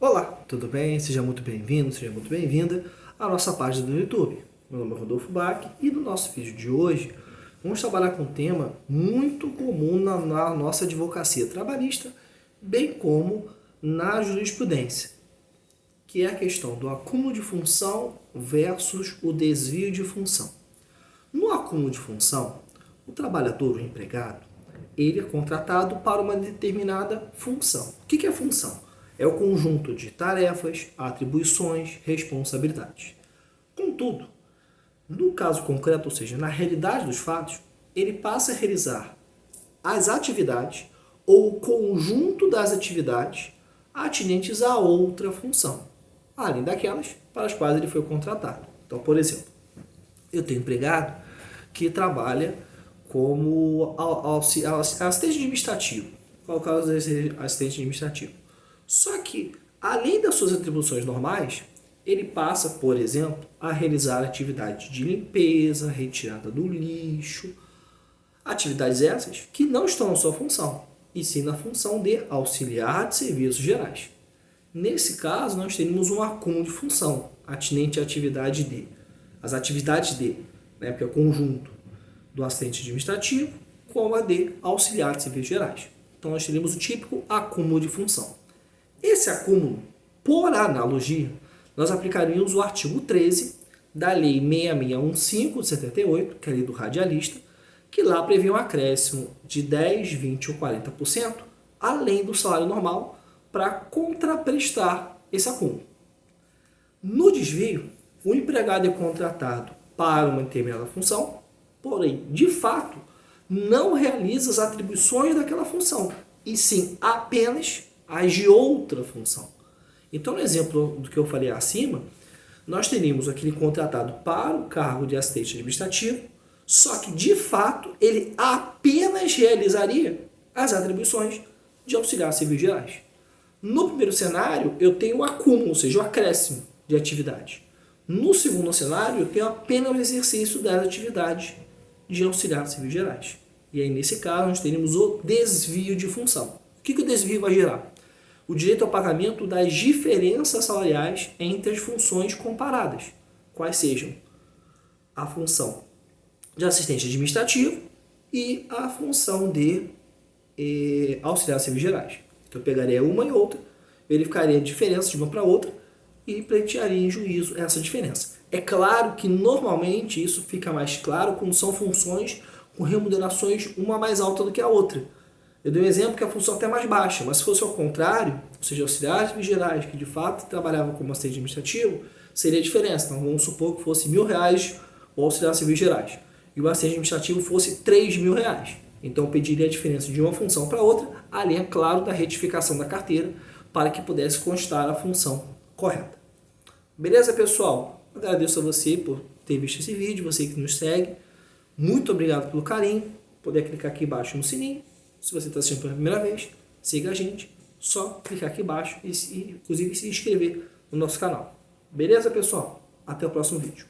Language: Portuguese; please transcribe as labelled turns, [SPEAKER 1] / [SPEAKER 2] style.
[SPEAKER 1] Olá, tudo bem? Seja muito bem-vindo, seja muito bem-vinda à nossa página do YouTube. Meu nome é Rodolfo Bach e no nosso vídeo de hoje vamos trabalhar com um tema muito comum na nossa advocacia trabalhista, bem como na jurisprudência, que é a questão do acúmulo de função versus o desvio de função. No acúmulo de função, o trabalhador, o empregado, ele é contratado para uma determinada função. O que é função? É o conjunto de tarefas, atribuições, responsabilidades. Contudo, no caso concreto, ou seja, na realidade dos fatos, ele passa a realizar as atividades ou o conjunto das atividades atinentes a outra função, além daquelas para as quais ele foi contratado. Então, por exemplo, eu tenho um empregado que trabalha como assistente administrativo. Qual é o caso desse assistente administrativo? Só que, além das suas atribuições normais, ele passa, por exemplo, a realizar atividades de limpeza, retirada do lixo, atividades essas que não estão na sua função, e sim na função de auxiliar de serviços gerais. Nesse caso, nós teríamos um acúmulo de função, atinente à atividade de. As atividades de, né, porque é o conjunto do assistente administrativo, com a de auxiliar de serviços gerais. Então, nós teríamos o típico acúmulo de função. Esse acúmulo, por analogia, nós aplicaríamos o artigo 13 da Lei 6615 de 78, que é a lei do radialista, que lá prevê um acréscimo de 10, 20 ou 40%, além do salário normal, para contraprestar esse acúmulo. No desvio, o empregado é contratado para uma determinada função, porém, de fato, não realiza as atribuições daquela função, e sim apenas as de outra função. Então, no exemplo do que eu falei acima, nós teríamos aquele contratado para o cargo de assistente administrativo, só que, de fato, ele apenas realizaria as atribuições de auxiliar serviços gerais. No primeiro cenário, eu tenho o acúmulo, ou seja, o acréscimo de atividades. No segundo cenário, eu tenho apenas o exercício das atividades de auxiliar serviços gerais. E aí, nesse caso, nós teríamos o desvio de função. O que o desvio vai gerar? O direito ao pagamento das diferenças salariais entre as funções comparadas, quais sejam a função de assistente administrativo e a função de auxiliar de serviços gerais. Então, eu pegaria uma e outra, verificaria a diferença de uma para outra e pleitearia em juízo essa diferença. É claro que, normalmente, isso fica mais claro quando são funções com remunerações uma mais alta do que a outra. Eu dei um exemplo que a função até é mais baixa, mas se fosse ao contrário, ou seja, auxiliares de serviços gerais que de fato trabalhavam como assistente administrativo, seria a diferença. Então vamos supor que fosse R$1.000 o auxiliar de serviços gerais e o assistente administrativo fosse R$3.000. Então eu pediria a diferença de uma função para outra, além, é claro, da retificação da carteira para que pudesse constar a função correta. Beleza, pessoal? Agradeço a você por ter visto esse vídeo, você que nos segue. Muito obrigado pelo carinho. Poder clicar aqui embaixo no sininho. Se você está assistindo pela primeira vez, siga a gente. Só clicar aqui embaixo e, inclusive, se inscrever no nosso canal. Beleza, pessoal? Até o próximo vídeo.